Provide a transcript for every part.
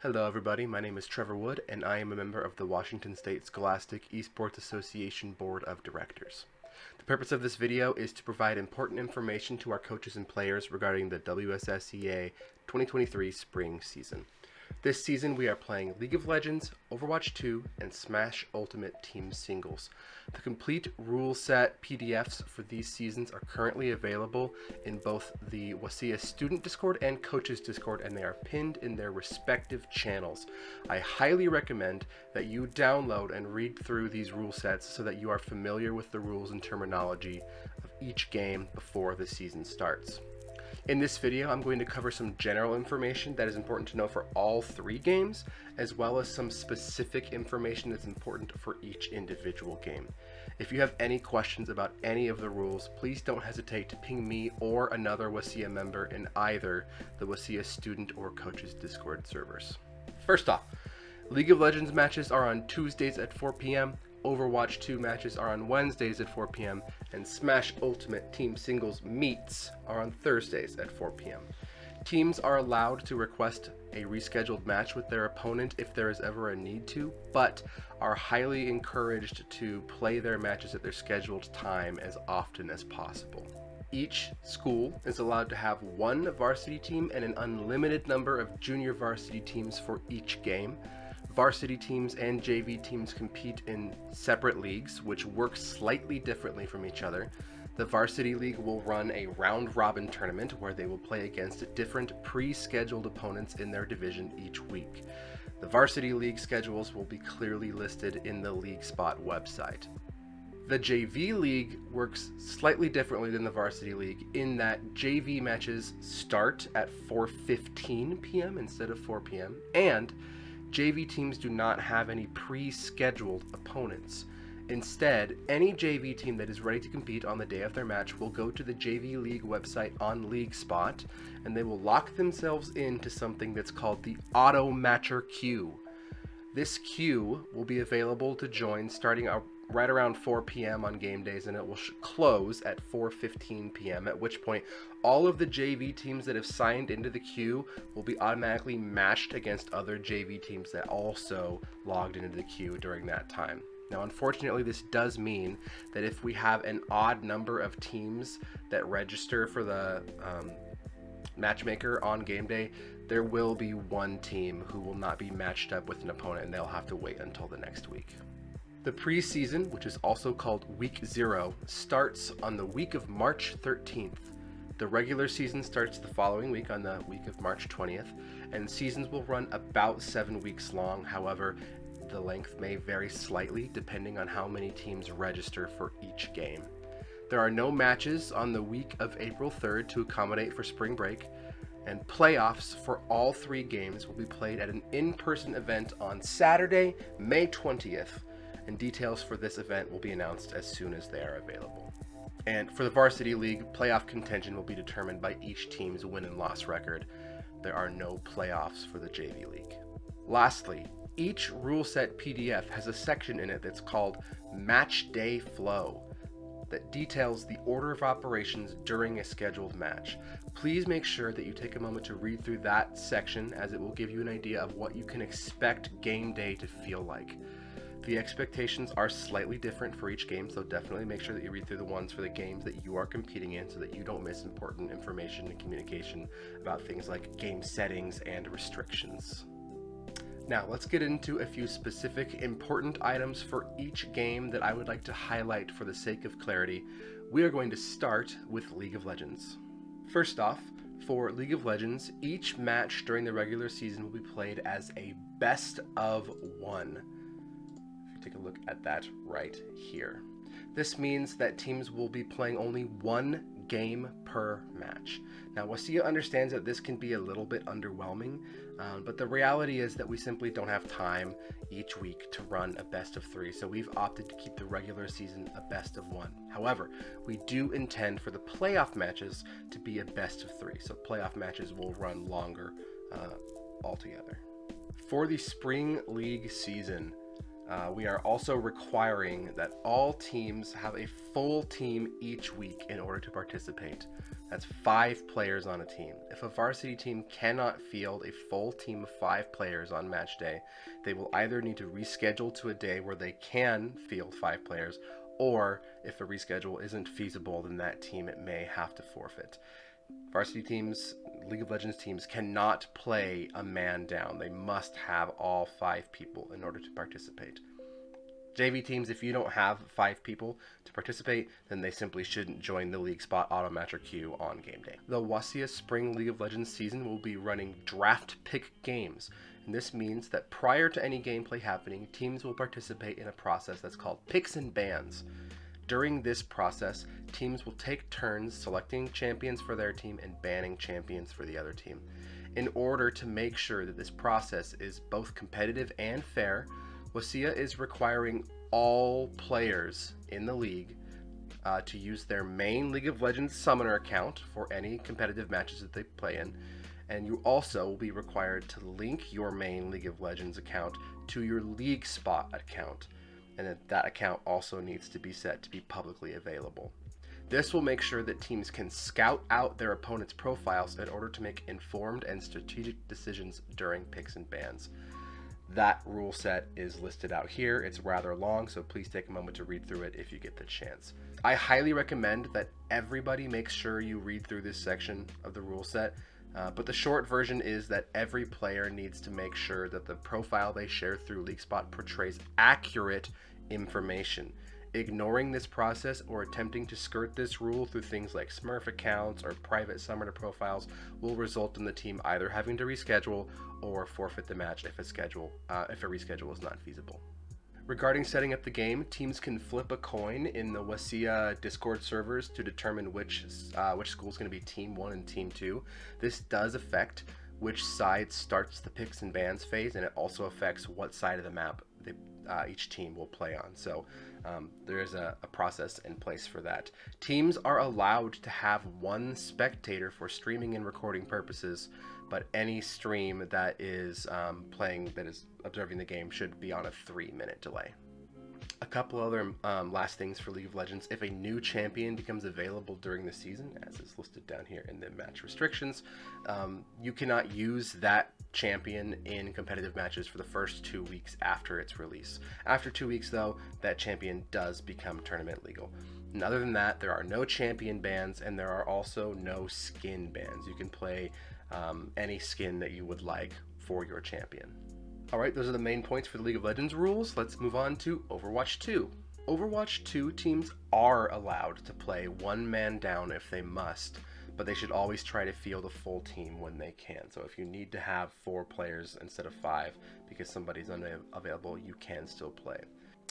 Hello everybody, my name is Trevor Wood and I am a member of the Washington State Scholastic Esports Association Board of Directors. The purpose of this video is to provide important information to our coaches and players regarding the WSSEA 2023 Spring season. This season we are playing League of Legends, Overwatch 2, and Smash Ultimate Team Singles. The complete rule set PDFs for these seasons are currently available in both the WSSEA Student Discord and Coaches Discord, and they are pinned in their respective channels. I highly recommend that you download and read through these rule sets so that you are familiar with the rules and terminology of each game before the season starts. In this video, I'm going to cover some general information that is important to know for all three games, as well as some specific information that's important for each individual game. If you have any questions about any of the rules, please don't hesitate to ping me or another WSSEA member in either the WSSEA Student or Coaches Discord servers. First off, League of Legends matches are on Tuesdays at 4 p.m., Overwatch 2 matches are on Wednesdays at 4 p.m., and Smash Ultimate Team Singles meets are on Thursdays at 4 p.m. Teams are allowed to request a rescheduled match with their opponent if there is ever a need to, but are highly encouraged to play their matches at their scheduled time as often as possible. Each school is allowed to have one varsity team and an unlimited number of junior varsity teams for each game. Varsity teams and JV teams compete in separate leagues, which work slightly differently from each other. The varsity league will run a round-robin tournament where they will play against different pre-scheduled opponents in their division each week. The varsity league schedules will be clearly listed in the League Spot website. The JV league works slightly differently than the varsity league in that JV matches start at 4:15 p.m. instead of 4 p.m. and JV teams do not have any pre-scheduled opponents. Instead, any JV team that is ready to compete on the day of their match will go to the JV League website on League Spot, and they will lock themselves into something that's called the Auto Matcher Queue. This queue will be available to join starting right around 4 p.m. on game days, and it will close at 4:15 p.m., at which point all of the JV teams that have signed into the queue will be automatically matched against other JV teams that also logged into the queue during that time. Now, unfortunately, this does mean that if we have an odd number of teams that register for the matchmaker on game day, there will be one team who will not be matched up with an opponent, and they'll have to wait until the next week. The preseason, which is also called Week 0, starts on the week of March 13th. The regular season starts the following week on the week of March 20th, and seasons will run about 7 weeks long. However, the length may vary slightly depending on how many teams register for each game. There are no matches on the week of April 3rd to accommodate for spring break, and playoffs for all three games will be played at an in-person event on Saturday, May 20th. And details for this event will be announced as soon as they are available. And for the Varsity League, playoff contention will be determined by each team's win and loss record. There are no playoffs for the JV League. Lastly, each rule set PDF has a section in it that's called Match Day Flow that details the order of operations during a scheduled match. Please make sure that you take a moment to read through that section, as it will give you an idea of what you can expect game day to feel like. The expectations are slightly different for each game, so definitely make sure that you read through the ones for the games that you are competing in so that you don't miss important information and communication about things like game settings and restrictions. Now, let's get into a few specific important items for each game that I would like to highlight for the sake of clarity. We are going to start with League of Legends. First off, for League of Legends, each match during the regular season will be played as a best of one. Take a look at that right here. This means that teams will be playing only one game per match. Now, WSSEA understands that this can be a little bit underwhelming, but the reality is that we simply don't have time each week to run a best of three, so we've opted to keep the regular season a best of one. However, we do intend for the playoff matches to be a best of three, so playoff matches will run longer altogether. For the Spring League season, We are also requiring that all teams have a full team each week in order to participate. That's 5 players on a team. If a varsity team cannot field a full team of 5 players on match day, they will either need to reschedule to a day where they can field 5 players, or if a reschedule isn't feasible, then that team may have to forfeit. Varsity teams, League of Legends teams, cannot play a man down. They must have all 5 people in order to participate. JV teams, if you don't have 5 people to participate, then they simply shouldn't join the league spot auto match or queue on game day. The WSSEA Spring League of Legends season will be running draft pick games, and this means that prior to any gameplay happening, teams will participate in a process that's called picks and bans. During this process, teams will take turns selecting champions for their team and banning champions for the other team. In order to make sure that this process is both competitive and fair, WSSEA is requiring all players in the league to use their main League of Legends Summoner account for any competitive matches that they play in, and you also will be required to link your main League of Legends account to your League Spot account, and that account also needs to be set to be publicly available. This will make sure that teams can scout out their opponents' profiles in order to make informed and strategic decisions during picks and bans. That rule set is listed out here. It's rather long, so please take a moment to read through it if you get the chance. I highly recommend that everybody makes sure you read through this section of the rule set, but the short version is that every player needs to make sure that the profile they share through LeagueSpot portrays accurate information. Ignoring this process or attempting to skirt this rule through things like Smurf accounts or private summoner profiles will result in the team either having to reschedule or forfeit the match if a reschedule is not feasible. Regarding setting up the game, teams can flip a coin in the WSSEA Discord servers to determine which school is going to be Team 1 and Team 2. This does affect which side starts the picks and bans phase, and it also affects what side of the map each team will play on. So there is a process in place for that. Teams are allowed to have 1 spectator for streaming and recording purposes, but any stream that is observing the game should be on a 3-minute delay. A couple other last things for League of Legends. If a new champion becomes available during the season, as is listed down here in the match restrictions, you cannot use that champion in competitive matches for the first 2 weeks after its release. After 2 weeks, though, that champion does become tournament legal. And other than that, there are no champion bans, and there are also no skin bans. You can play any skin that you would like for your champion. Alright, those are the main points for the League of Legends rules. Let's move on to Overwatch 2. Overwatch 2 teams are allowed to play 1 man down if they must, but they should always try to field a full team when they can. So if you need to have 4 players instead of 5 because somebody's unavailable, you can still play.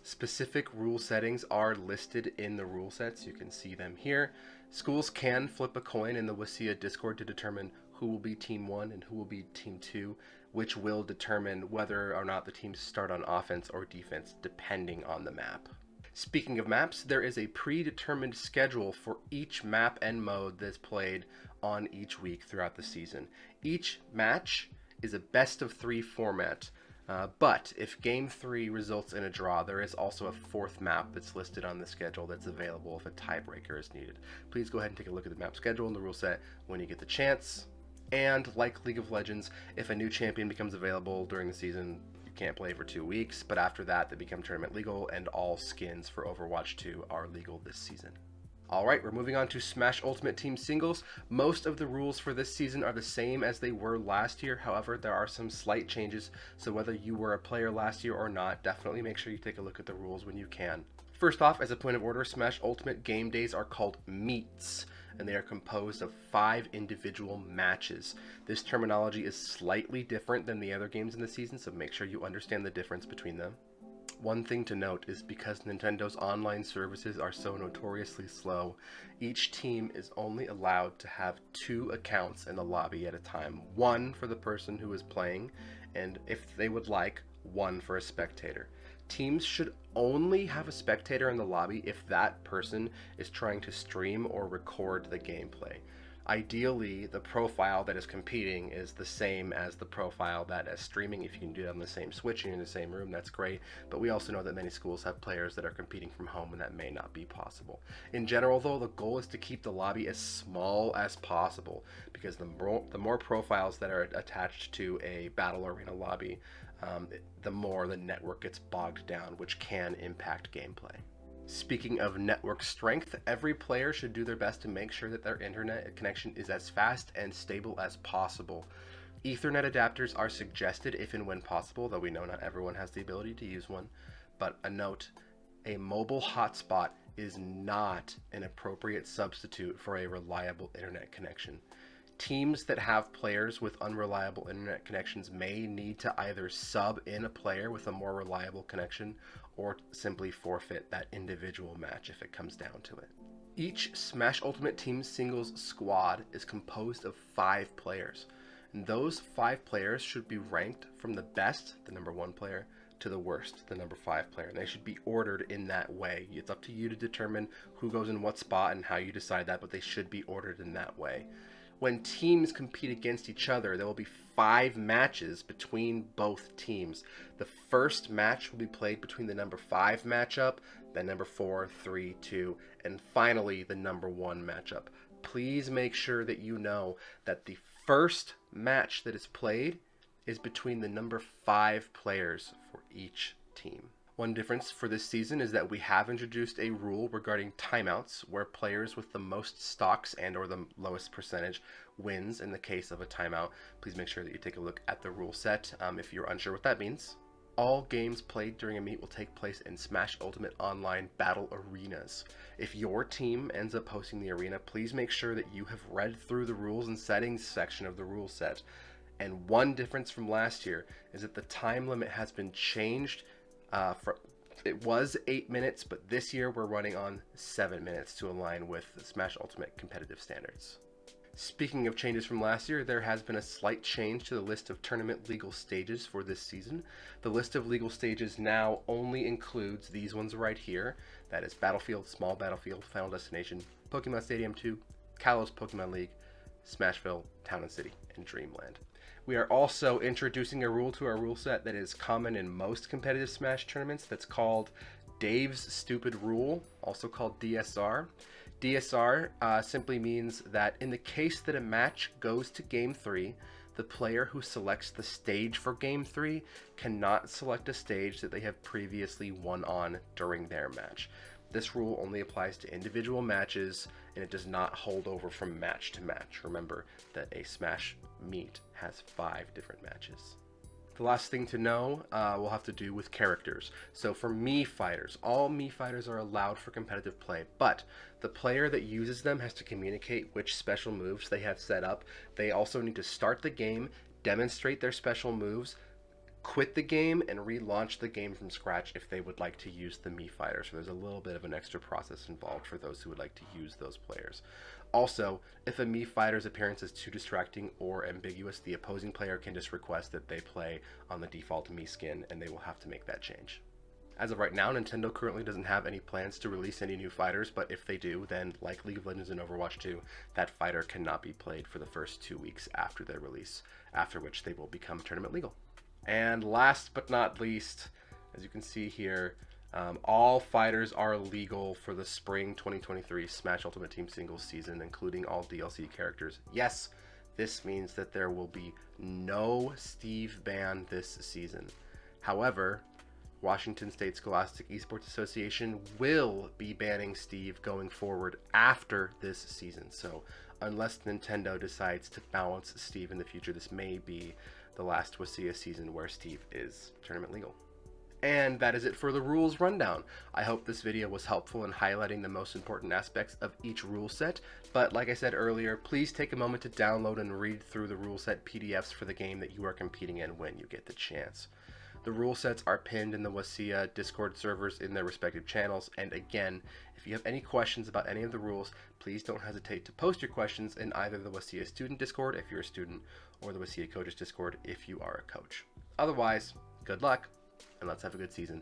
Specific rule settings are listed in the rule sets. You can see them here. Schools can flip a coin in the WSSEA Discord to determine who will be Team 1 and who will be Team 2, which will determine whether or not the teams start on offense or defense depending on the map. Speaking of maps, there is a predetermined schedule for each map and mode that's played on each week throughout the season. Each match is a best of 3 format, but if Game 3 results in a draw, there is also a 4th map that's listed on the schedule that's available if a tiebreaker is needed. Please go ahead and take a look at the map schedule and the rule set when you get the chance. And like League of Legends, if a new champion becomes available during the season, you can't play for 2 weeks, but after that they become tournament legal, and all skins for Overwatch 2 are legal this season. Alright, we're moving on to Smash Ultimate Team Singles. Most of the rules for this season are the same as they were last year. However, there are some slight changes, so whether you were a player last year or not, definitely make sure you take a look at the rules when you can. First off, as a point of order, Smash Ultimate game days are called meets, and they are composed of 5 individual matches. This terminology is slightly different than the other games in the season, so make sure you understand the difference between them. One thing to note is because Nintendo's online services are so notoriously slow, each team is only allowed to have 2 accounts in the lobby at a time. 1 for the person who is playing, and if they would like, 1 for a spectator. Teams should only have a spectator in the lobby if that person is trying to stream or record the gameplay. Ideally, the profile that is competing is the same as the profile that is streaming. If you can do it on the same switch and in the same room, that's great. But we also know that many schools have players that are competing from home, and that may not be possible. In general, though, the goal is to keep the lobby as small as possible, because the more profiles that are attached to a battle arena lobby, the more the network gets bogged down, which can impact gameplay. Speaking of network strength, every player should do their best to make sure that their internet connection is as fast and stable as possible. Ethernet adapters are suggested if and when possible, though we know not everyone has the ability to use one. But a note, a mobile hotspot is not an appropriate substitute for a reliable internet connection. Teams that have players with unreliable internet connections may need to either sub in a player with a more reliable connection or simply forfeit that individual match if it comes down to it. Each Smash Ultimate Team singles squad is composed of 5 players, and those 5 players should be ranked from the best, the number 1 player, to the worst, the number 5 player, and they should be ordered in that way. It's up to you to determine who goes in what spot and how you decide that, but they should be ordered in that way. When teams compete against each other, there will be 5 matches between both teams. The first match will be played between the number 5 matchup, then number 4, 3, 2, and finally the number 1 matchup. Please make sure that you know that the first match that is played is between the number 5 players for each team. One difference for this season is that we have introduced a rule regarding timeouts, where players with the most stocks and or the lowest percentage wins in the case of a timeout. Please make sure that you take a look at the rule set if you're unsure what that means. All games played during a meet will take place in Smash Ultimate Online Battle Arenas. If your team ends up hosting the arena, please make sure that you have read through the rules and settings section of the rule set. And one difference from last year is that the time limit has been changed. It was 8 minutes, but this year we're running on 7 minutes to align with the Smash Ultimate competitive standards. Speaking of changes from last year, there has been a slight change to the list of tournament legal stages for this season. The list of legal stages now only includes these ones right here. That is Battlefield, Small Battlefield, Final Destination, Pokemon Stadium 2, Kalos Pokemon League, Smashville, Town and City, and Dreamland. We are also introducing a rule to our rule set that is common in most competitive Smash tournaments that's called Dave's Stupid Rule, also called DSR. DSR simply means that in the case that a match goes to Game 3, the player who selects the stage for Game 3 cannot select a stage that they have previously won on during their match. This rule only applies to individual matches, and it does not hold over from match to match. Remember that a Smash meet has 5 different matches. The last thing to know will have to do with characters. So for Mii fighters, all Mii fighters are allowed for competitive play, but the player that uses them has to communicate which special moves they have set up. They also need to start the game, demonstrate their special moves, quit the game, and relaunch the game from scratch if they would like to use the Mii fighter. So there's a little bit of an extra process involved for those who would like to use those players. Also, if a Mii fighter's appearance is too distracting or ambiguous, the opposing player can just request that they play on the default Mii skin, and they will have to make that change. As of right now, Nintendo currently doesn't have any plans to release any new fighters, but if they do, then like League of Legends and Overwatch 2, that fighter cannot be played for the first 2 weeks after their release, after which they will become tournament legal. And last but not least, as you can see here, all fighters are legal for the Spring 2023 Smash Ultimate Team Singles season, including all DLC characters. Yes, this means that there will be no Steve ban this season. However, Washington State Scholastic Esports Association will be banning Steve going forward after this season. So unless Nintendo decides to balance Steve in the future, this may be the last WSSEA season where Steve is tournament legal. And that is it for the rules rundown. I hope this video was helpful in highlighting the most important aspects of each rule set, but like I said earlier, please take a moment to download and read through the rule set PDFs for the game that you are competing in when you get the chance. The rule sets are pinned in the WSSEA Discord servers in their respective channels, and again, if you have any questions about any of the rules, please don't hesitate to post your questions in either the WSSEA Student Discord if you're a student, or the WSSEA Coaches Discord if you are a coach. Otherwise, good luck, and let's have a good season.